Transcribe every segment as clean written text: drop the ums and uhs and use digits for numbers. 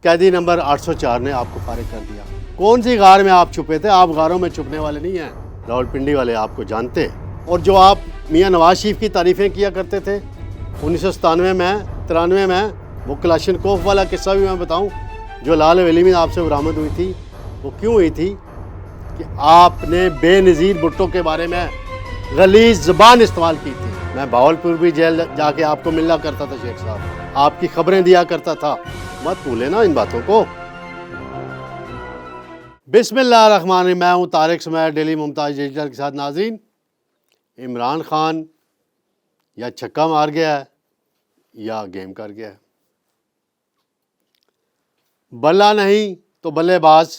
قیدی نمبر 804 نے آپ کو فارغ کر دیا۔ کون سی غار میں آپ چھپے تھے؟ آپ غاروں میں چھپنے والے نہیں ہیں، راولپنڈی والے آپ کو جانتے ہیں۔ اور جو آپ میاں نواز شریف کی تعریفیں کیا کرتے تھے 1997 میں 93 میں، وہ کلاشنکوف والا قصہ بھی میں بتاؤں جو لال حویلی میں آپ سے برآمد ہوئی تھی، وہ کیوں ہوئی تھی کہ آپ نے بے نظیر بھٹو کے بارے میں غلیظ زبان استعمال کی تھی۔ میں بھاولپور بھی جیل جا کے آپ کو ملنا کرتا تھا شیخ صاحب، آپ کی خبریں دیا کرتا تھا، مت بھولے نا ان باتوں کو۔ بسم اللہ الرحمن الرحیم، میں ہوں طارق سمیع، ڈیلی ممتاز ڈیجیٹل کے ساتھ۔ ناظرین، عمران خان یا چھکا مار گیا ہے یا گیم کر گیا ہے، بلہ نہیں تو بلے باز۔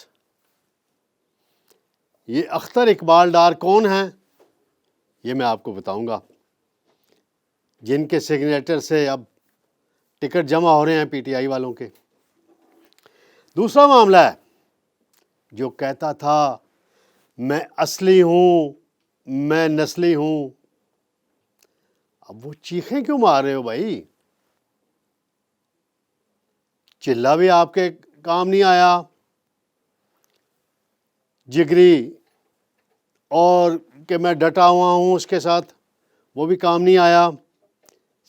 یہ اختر اقبال ڈار کون ہیں یہ میں آپ کو بتاؤں گا، جن کے سگنیچر سے اب ٹکٹ جمع ہو رہے ہیں پی ٹی آئی والوں کے۔ دوسرا معاملہ ہے جو کہتا تھا میں اصلی ہوں، میں نسلی ہوں، اب وہ چیخیں کیوں مار رہے ہو بھائی؟ چلہ بھی آپ کے کام نہیں آیا، جگری اور کہ میں ڈٹا ہوا ہوں اس کے ساتھ وہ بھی کام نہیں آیا،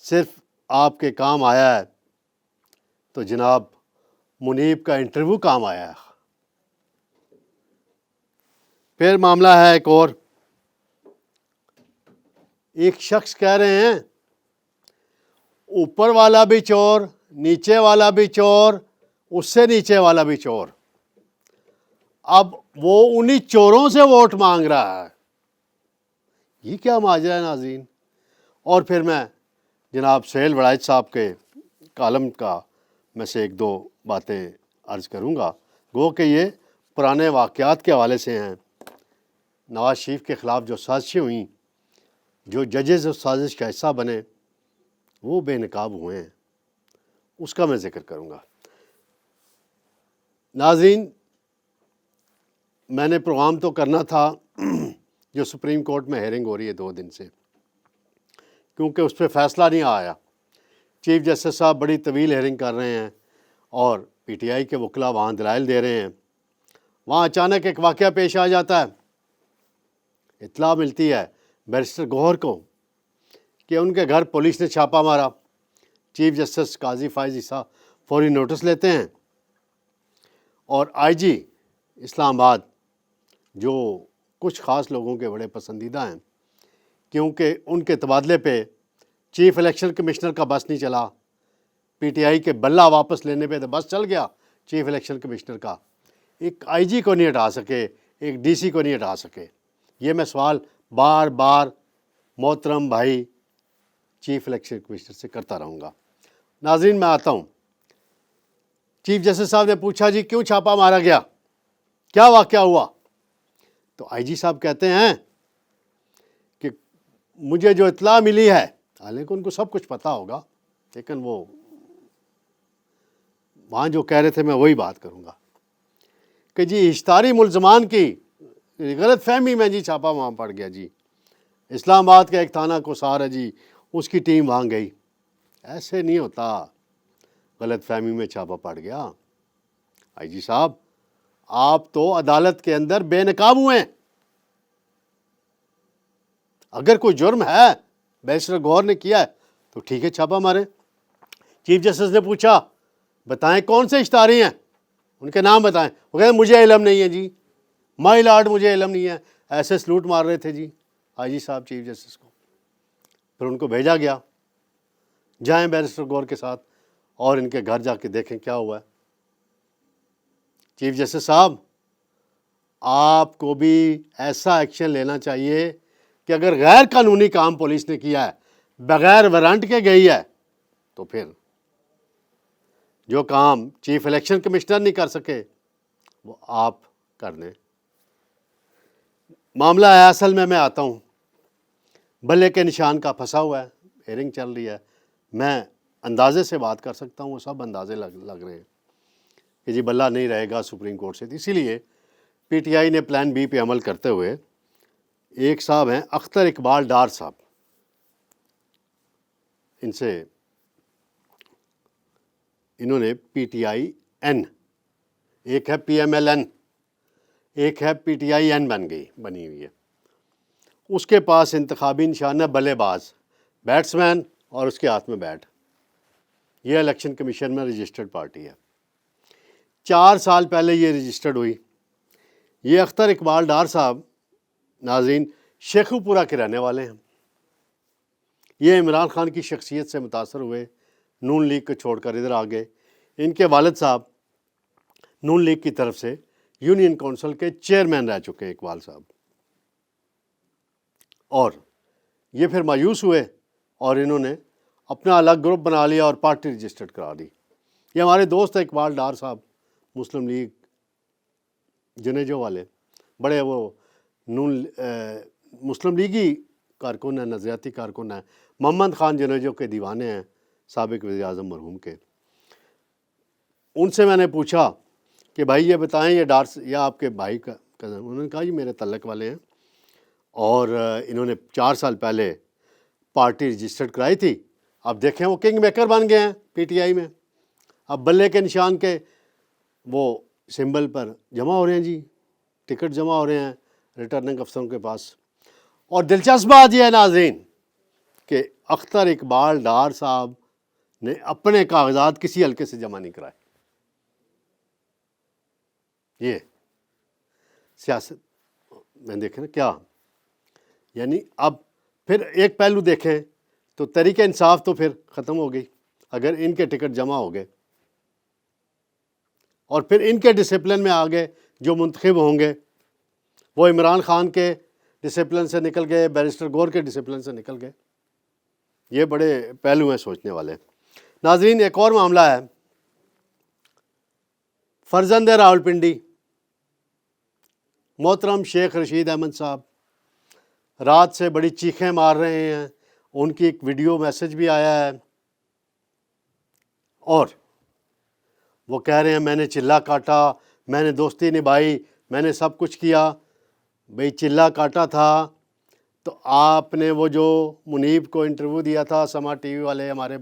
صرف آپ کے کام آیا ہے تو جناب منیب کا انٹرویو کام آیا ہے۔ پھر معاملہ ہے ایک اور، ایک شخص کہہ رہے ہیں اوپر والا بھی چور، نیچے والا بھی چور، اس سے نیچے والا بھی چور۔ اب وہ انہی چوروں سے ووٹ مانگ رہا ہے، یہ کیا ماجرا ہے ناظرین؟ اور پھر میں جناب سہیل وڑائچ صاحب کے کالم کا میں سے ایک دو باتیں عرض کروں گا، گو کہ یہ پرانے واقعات کے حوالے سے ہیں۔ نواز شریف کے خلاف جو سازشیں ہوئیں، جو ججز اس سازش کا حصہ بنے وہ بے نقاب ہوئے ہیں، اس کا میں ذکر کروں گا۔ ناظرین، میں نے پروگرام تو کرنا تھا جو سپریم کورٹ میں ہیئرنگ ہو رہی ہے 2 دن سے، کیونکہ اس پہ فیصلہ نہیں آیا۔ چیف جسٹس صاحب بڑی طویل ہیئرنگ کر رہے ہیں اور پی ٹی آئی کے وکلاء وہاں دلائل دے رہے ہیں، وہاں اچانک ایک واقعہ پیش آ جاتا ہے، اطلاع ملتی ہے بیرسٹر گوہر کو کہ ان کے گھر پولیس نے چھاپہ مارا۔ چیف جسٹس قاضی فائز عیسیٰ فوری نوٹس لیتے ہیں اور آئی جی اسلام آباد، جو کچھ خاص لوگوں کے بڑے پسندیدہ ہیں کیونکہ ان کے تبادلے پہ چیف الیکشن کمشنر کا بس نہیں چلا، پی ٹی آئی کے بلہ واپس لینے پہ تو بس چل گیا چیف الیکشن کمشنر کا، ایک آئی جی کو نہیں ہٹا سکے، ایک ڈی سی کو نہیں ہٹا سکے۔ یہ میں سوال بار بار محترم بھائی چیف الیکشن کمشنر سے کرتا رہوں گا۔ ناظرین، میں آتا ہوں، چیف جسٹس صاحب نے پوچھا جی کیوں چھاپہ مارا گیا، کیا واقعہ ہوا؟ تو آئی جی صاحب کہتے ہیں کہ مجھے جو اطلاع ملی ہے، حالانکہ ان کو سب کچھ پتہ ہوگا لیکن وہ وہاں جو کہہ رہے تھے میں وہی بات کروں گا کہ جی اشتہاری ملزمان کی غلط فہمی میں جی چھاپہ وہاں پڑ گیا جی، اسلام آباد کا ایک تھانہ کوسار ہے جی، اس کی ٹیم وہاں گئی۔ ایسے نہیں ہوتا، غلط فہمی میں چھاپہ پڑ گیا۔ آئی جی صاحب، آپ تو عدالت کے اندر بے نقاب ہوئے ہیں، اگر کوئی جرم ہے بیرسٹر گوہر نے کیا ہے تو ٹھیک ہے چھاپہ مارے۔ چیف جسٹس نے پوچھا بتائیں کون سے اشتہاری ہیں، ان کے نام بتائیں، وہ کہتے ہیں مجھے علم نہیں ہے جی، مائی لارڈ مجھے علم نہیں ہے، ایسے سلوٹ مار رہے تھے جی آئی جی صاحب چیف جسٹس کو۔ پھر ان کو بھیجا گیا، جائیں بیرسٹر گوہر کے ساتھ اور ان کے گھر جا کے دیکھیں کیا ہوا ہے۔ چیف جسٹس صاحب، آپ کو بھی ایسا ایکشن لینا چاہیے کہ اگر غیر قانونی کام پولیس نے کیا ہے، بغیر وارنٹ کے گئی ہے، تو پھر جو کام چیف الیکشن کمشنر نہیں کر سکے وہ آپ کر دیں۔ معاملہ ہے اصل میں آتا ہوں، بلے کے نشان کا پھنسا ہوا ہے، ہیئرنگ چل رہی ہے، میں اندازے سے بات کر سکتا ہوں، وہ سب اندازے لگ رہے ہیں کہ جی بلہ نہیں رہے گا سپریم کورٹ سے۔ اسی لیے پی ٹی آئی نے پلان بی پہ عمل کرتے ہوئے، ایک صاحب ہیں اختر اقبال ڈار صاحب، انہوں نے پی ٹی آئی این، ایک ہے پی ایم ایل این، ایک ہے پی ٹی آئی این بنی ہوئی ہے. اس کے پاس انتخابی نشان ہے بلے باز، بیٹسمین اور اس کے ہاتھ میں بیٹ. یہ الیکشن کمیشن میں رجسٹرڈ پارٹی ہے. 4 سال پہلے یہ رجسٹرڈ ہوئی. یہ اختر اقبال ڈار صاحب ناظرین شیخو پورہ کے رہنے والے ہیں. یہ عمران خان کی شخصیت سے متاثر ہوئے، نون لیگ کو چھوڑ کر ادھر آ گئے. ان کے والد صاحب نون لیگ کی طرف سے یونین کونسل کے چیئرمین رہ چکے اقبال صاحب. اور یہ پھر مایوس ہوئے اور انہوں نے اپنا الگ گروپ بنا لیا اور پارٹی رجسٹرڈ کرا دی. یہ ہمارے دوست ہیں اقبال ڈار صاحب، مسلم لیگ جنیجو والے، بڑے وہ مسلم لیگی کارکن ہیں، نظریاتی کارکن ہیں. محمد خان جنیجو کے دیوانے ہیں، سابق وزیر اعظم مرحوم کے. ان سے میں نے پوچھا کہ بھائی یہ بتائیں یہ آپ کے بھائی کا کزن؟ انہوں نے کہا یہ میرے تعلق والے ہیں اور انہوں نے 4 سال پہلے پارٹی رجسٹرڈ کرائی تھی. اب دیکھیں وہ کنگ میکر بن گئے ہیں پی ٹی آئی میں. اب بلے کے نشان کے وہ سمبل پر جمع ہو رہے ہیں جی، ٹکٹ جمع ہو رہے ہیں ریٹرننگ افسروں کے پاس. اور دلچسپ بات یہ ہے ناظرین کہ اختر اقبال ڈار صاحب نے اپنے کاغذات کسی حلقے سے جمع نہیں کرائے. یہ سیاست میں دیکھیں نا کیا، یعنی اب پھر ایک پہلو دیکھیں تو تحریک انصاف تو پھر ختم ہو گئی اگر ان کے ٹکٹ جمع ہو گئے، اور پھر ان کے ڈسپلن میں آگے جو منتخب ہوں گے وہ عمران خان کے ڈسپلن سے نکل گئے، بیرسٹر گور کے ڈسپلن سے نکل گئے. یہ بڑے پہلو ہیں سوچنے والے. ناظرین ایک اور معاملہ ہے، فرزند راولپنڈی محترم شیخ رشید احمد صاحب رات سے بڑی چیخیں مار رہے ہیں. ان کی ایک ویڈیو میسج بھی آیا ہے اور وہ کہہ رہے ہیں میں نے چلہ کاٹا، میں نے دوستی نبھائی، میں نے سب کچھ کیا. بھئی چلہ کاٹا تھا تو آپ نے وہ جو منیب کو انٹرویو دیا تھا سما ٹی وی والے ہمارے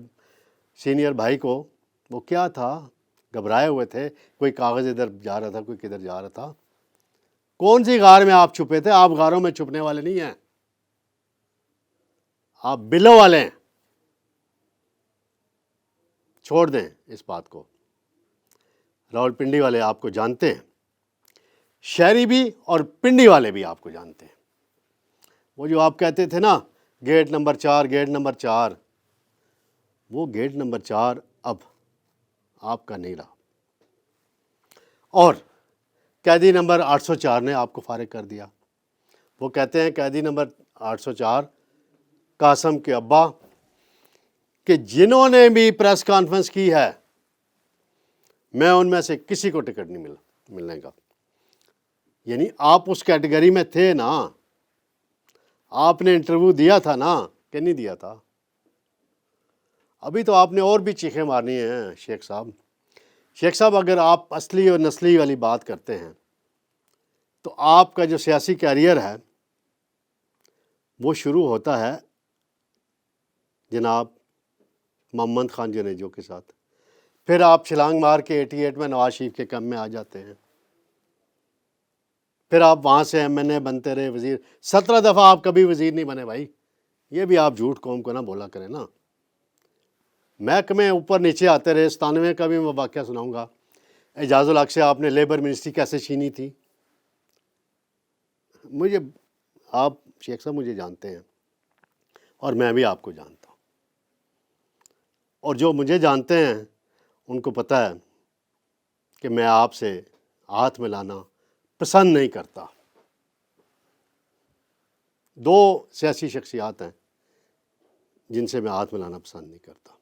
سینئر بھائی کو، وہ کیا تھا؟ گھبرائے ہوئے تھے، کوئی کاغذ ادھر جا رہا تھا، کوئی کدھر جا رہا تھا. کون سی غار میں آپ چھپے تھے؟ آپ غاروں میں چھپنے والے نہیں ہیں، آپ بلوں والے ہیں. چھوڑ دیں اس بات کو. راولپنڈی والے آپ کو جانتے ہیں، شہری بھی اور پنڈی والے بھی آپ کو جانتے ہیں. وہ جو آپ کہتے تھے نا گیٹ نمبر 4 گیٹ نمبر 4، وہ گیٹ نمبر 4 اب آپ کا نہیں رہا. اور قیدی نمبر 804 نے آپ کو فارغ کر دیا. وہ کہتے ہیں قیدی نمبر 804 قاسم کے ابا کہ جنہوں نے بھی پریس کانفرنس کی ہے میں ان میں سے کسی کو ٹکٹ نہیں ملنے کا. یعنی آپ اس کیٹیگری میں تھے نا، آپ نے انٹرویو دیا تھا نا کہ نہیں دیا تھا؟ ابھی تو آپ نے اور بھی چیخیں مارنی ہیں شیخ صاحب. شیخ صاحب اگر آپ اصلی اور نسلی والی بات کرتے ہیں تو آپ کا جو سیاسی کیریئر ہے وہ شروع ہوتا ہے جناب محمد خان جنیجو کے ساتھ، پھر آپ چھلانگ مار کے 88 میں نواز شریف کے کم میں آ جاتے ہیں، پھر آپ وہاں سے ایم این اے بنتے رہے، وزیر. 17 دفعہ آپ کبھی وزیر نہیں بنے بھائی. یہ بھی آپ جھوٹ قوم کو نہ بولا کریں نا. محکمے اوپر نیچے آتے رہے. 97 کا بھی میں واقعہ سناؤں گا. اعجاز الحق سے آپ نے لیبر منسٹری کیسے چھینی تھی. مجھے آپ شیخ صاحب مجھے جانتے ہیں اور میں بھی آپ کو جانتا ہوں، اور جو مجھے جانتے ہیں ان کو پتہ ہے کہ میں آپ سے ہاتھ ملانا پسند نہیں کرتا. 2 سیاسی شخصیات ہیں جن سے میں ہاتھ ملانا پسند نہیں کرتا،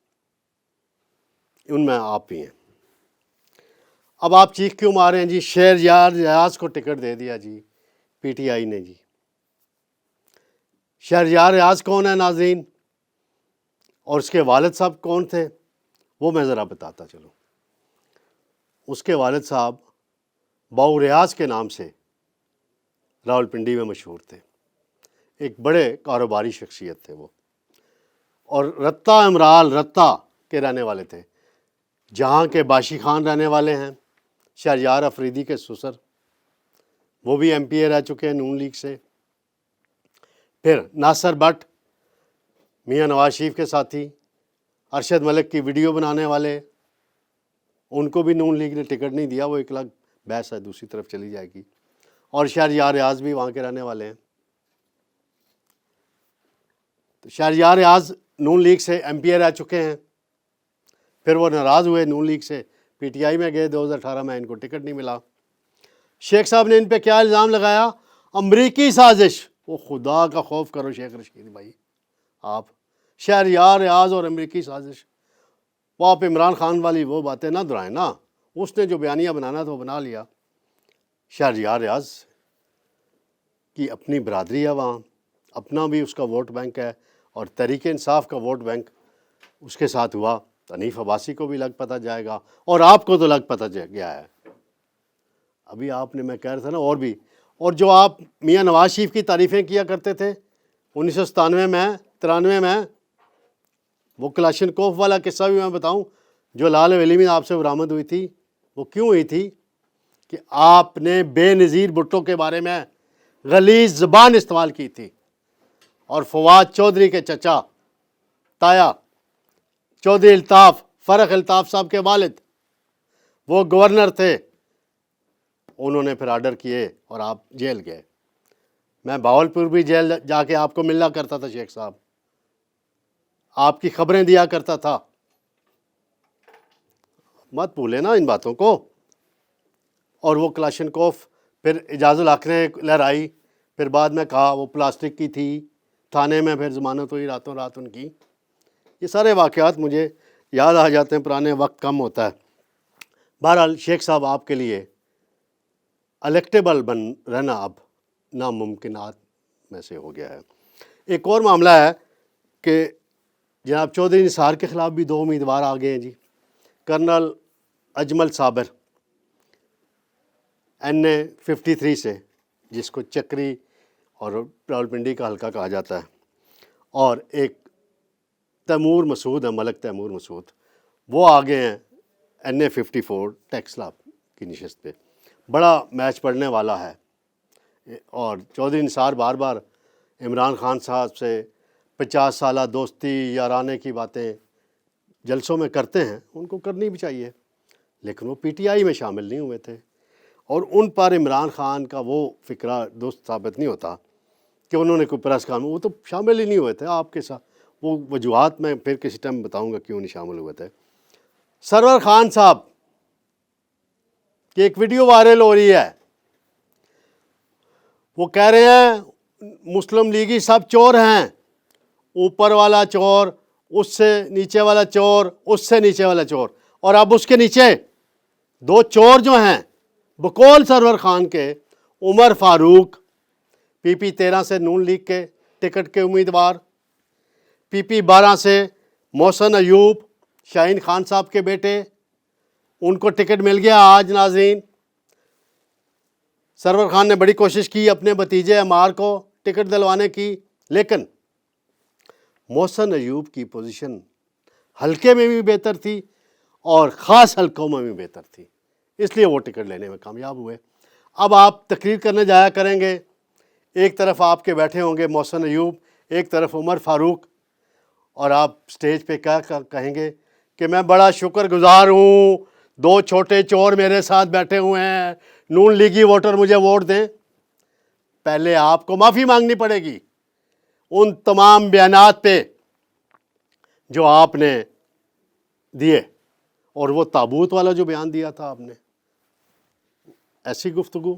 ان میں آپ بھی ہیں. اب آپ چیخ کیوں مارے ہیں جی؟ شہریار ریاض کو ٹکٹ دے دیا جی پی ٹی آئی نے جی. شہریار ریاض کون ہے ناظرین؟ اور اس کے والد صاحب کون تھے وہ میں ذرا بتاتا چلوں. اس کے والد صاحب باؤ ریاض کے نام سے راولپنڈی میں مشہور تھے. ایک بڑے کاروباری شخصیت تھے وہ، اور رتہ امرال رتہ کے رہنے والے تھے. جہاں کے باشی خان رہنے والے ہیں، شہریار افریدی کے سسر، وہ بھی ایم پی اے رہ چکے ہیں نون لیگ سے۔ پھر ناصر بٹ، میاں نواز شریف کے ساتھی، ارشد ملک کی ویڈیو بنانے والے، ان کو بھی نون لیگ نے ٹکٹ نہیں دیا، وہ ایک الگ بحث ہے، دوسری طرف چلی جائے گی۔ اور شہریار ریاض بھی وہاں کے رہنے والے ہیں۔ تو شہریار ریاض نون لیگ سے ایم پی اے رہ چکے ہیں، پھر وہ ناراض ہوئے نون لیگ سے، پی ٹی آئی میں گئے، 2018 میں ان کو ٹکٹ نہیں ملا۔ شیخ صاحب نے ان پہ کیا الزام لگایا؟ امریکی سازش۔ وہ خدا کا خوف کرو شیخ رشید بھائی، آپ شہریار ریاض اور امریکی سازش، وہ آپ عمران خان والی وہ باتیں نہ دہرائیں نا، اس نے جو بیانیہ بنانا تھا وہ بنا لیا۔ شہریار ریاض کی اپنی برادری ہے وہاں، اپنا بھی اس کا ووٹ بینک ہے، اور تحریک انصاف کا ووٹ بینک اس کے ساتھ ہوا۔ حنیف عباسی کو بھی لگ پتہ جائے گا، اور آپ کو تو لگ پتہ گیا ہے۔ ابھی آپ نے، میں کہہ رہا تھا نا، اور بھی، اور جو آپ میاں نواز شریف کی تعریفیں کیا کرتے تھے 1997 میں 93 میں، وہ کلاشنکوف والا قصہ بھی میں بتاؤں جو لال حویلی میں آپ سے برآمد ہوئی تھی، وہ کیوں ہوئی تھی؟ کہ آپ نے بے نظیر بھٹو کے بارے میں غلیظ زبان استعمال کی تھی، اور فواد چودھری کے چچا تایا چودھری الطاف، فرخ الطاف صاحب کے والد، وہ گورنر تھے، انہوں نے پھر آرڈر کیے اور آپ جیل گئے۔ میں بہاولپور بھی جیل جا کے آپ کو ملنا کرتا تھا شیخ صاحب، آپ کی خبریں دیا کرتا تھا، مت بھولے نا ان باتوں کو۔ اور وہ کلاشنکوف پھر اعجاز الحق نے لہرائی، پھر بعد میں کہا وہ پلاسٹک کی تھی، تھانے میں پھر ضمانت ہوئی راتوں رات ان کی۔ یہ سارے واقعات مجھے یاد آ جاتے ہیں، پرانے وقت کم ہوتا ہے۔ بہرحال شیخ صاحب آپ کے لیے الیکٹیبل بن رہنا اب ناممکنات میں سے ہو گیا ہے۔ ایک اور معاملہ ہے کہ جناب چودھری نثار کے خلاف بھی 2 امیدوار آ گئے ہیں جی۔ کرنل اجمل صابر این اے 53 سے، جس کو چکری اور راولپنڈی کا حلقہ کہا جاتا ہے، اور ایک تیمور مسعود ہے، ملک تیمور مسعود، وہ آگے ہیں این اے 54 ٹیکس لا کی نشست پہ۔ بڑا میچ پڑھنے والا ہے، اور چودھری نثار بار بار عمران خان صاحب سے 50 سالہ دوستی یارانے کی باتیں جلسوں میں کرتے ہیں، ان کو کرنی بھی چاہیے، لیکن وہ پی ٹی آئی میں شامل نہیں ہوئے تھے، اور ان پر عمران خان کا وہ فکرہ دوست ثابت نہیں ہوتا کہ انہوں نے کوئی پریس کانفرنس، وہ تو شامل ہی نہیں ہوئے تھے آپ کے ساتھ۔ وہ وجوہات میں پھر کسی ٹائم بتاؤں گا کیوں نہیں شامل ہوئے تھے۔ سرور خان صاحب کی ایک ویڈیو وائرل ہو رہی ہے، وہ کہہ رہے ہیں مسلم لیگی سب چور ہیں، اوپر والا چور، اس سے نیچے والا چور، اس سے نیچے والا چور، اور اب اس کے نیچے 2 چور جو ہیں بقول سرور خان کے، عمر فاروق پی پی 13 سے نون لیگ کے ٹکٹ کے امیدوار، پی پی 12 سے محسن ایوب شاہین خان صاحب کے بیٹے، ان کو ٹکٹ مل گیا آج۔ ناظرین، سرور خان نے بڑی کوشش کی اپنے بھتیجے عمار کو ٹکٹ دلوانے کی، لیکن محسن ایوب کی پوزیشن حلقے میں بھی بہتر تھی اور خاص حلقوں میں بھی بہتر تھی، اس لیے وہ ٹکٹ لینے میں کامیاب ہوئے۔ اب آپ تقریر کرنے جایا کریں گے، ایک طرف آپ کے بیٹھے ہوں گے محسن ایوب، ایک طرف عمر فاروق، اور آپ سٹیج پہ کیا کہیں گے کہ میں بڑا شکر گزار ہوں، 2 چھوٹے چور میرے ساتھ بیٹھے ہوئے ہیں، نون لیگی ووٹر مجھے ووٹ دیں۔ پہلے آپ کو معافی مانگنی پڑے گی ان تمام بیانات پہ جو آپ نے دیے، اور وہ تابوت والا جو بیان دیا تھا آپ نے، ایسی گفتگو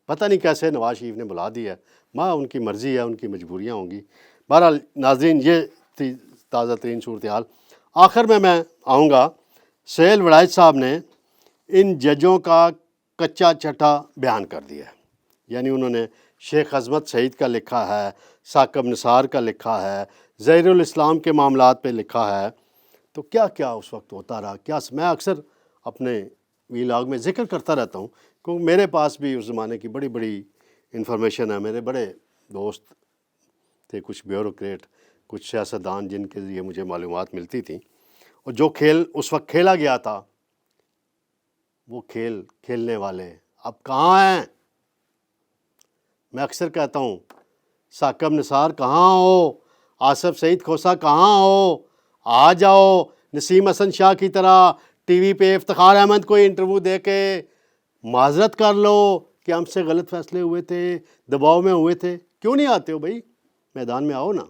پتہ نہیں کیسے نواز شریف نے بلا دی ہے، ان کی مرضی ہے، ان کی مجبوریاں ہوں گی۔ بہرحال ناظرین، یہ تھی تازہ ترین صورتحال۔ آخر میں آؤں گا، سہیل وڑائچ صاحب نے ان ججوں کا کچا چٹا بیان کر دیا ہے، یعنی انہوں نے شیخ عظمت سعید کا لکھا ہے، ثاقب نثار کا لکھا ہے، ظہیر الاسلام کے معاملات پہ لکھا ہے، تو کیا کیا اس وقت ہوتا رہا، کیا میں اکثر اپنے ویلاگ میں ذکر کرتا رہتا ہوں، کیونکہ میرے پاس بھی اس زمانے کی بڑی بڑی انفارمیشن ہے، میرے بڑے دوست تھے، کچھ بیوروکریٹ، کچھ سیاستدان، جن کے ذریعے مجھے معلومات ملتی تھیں، اور جو کھیل اس وقت کھیلا گیا تھا وہ کھیل کھیلنے والے اب کہاں ہیں؟ میں اکثر کہتا ہوں ثاقب نثار کہاں ہو، آصف سعید کھوسہ کہاں ہو، آ جاؤ نسیم حسن شاہ کی طرح ٹی وی پہ افتخار احمد کو انٹرویو دے کے معذرت کر لو کہ ہم سے غلط فیصلے ہوئے تھے، دباؤ میں ہوئے تھے۔ کیوں نہیں آتے ہو بھائی؟ میدان میں آؤ نا،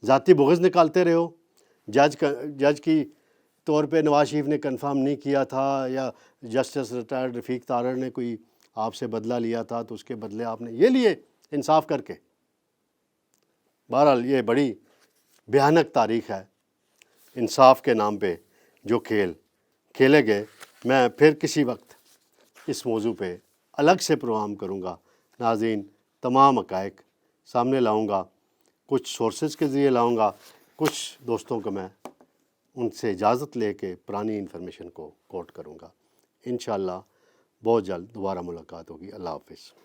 ذاتی بغض نکالتے رہو۔ جج کی طور پہ نواز شریف نے کنفرم نہیں کیا تھا، یا جسٹس ریٹائرڈ رفیق تارڑ نے کوئی آپ سے بدلہ لیا تھا تو اس کے بدلے آپ نے یہ لیے انصاف کر کے۔ بہرحال یہ بڑی بھیانک تاریخ ہے انصاف کے نام پہ جو کھیل کھیلے گئے۔ میں پھر کسی وقت اس موضوع پہ الگ سے پروگرام کروں گا ناظرین، تمام حقائق سامنے لاؤں گا، کچھ سورسز کے ذریعے لاؤں گا، کچھ دوستوں کو میں ان سے اجازت لے کے پرانی انفارمیشن کو کوٹ کروں گا۔ انشاءاللہ بہت جلد دوبارہ ملاقات ہوگی۔ اللہ حافظ۔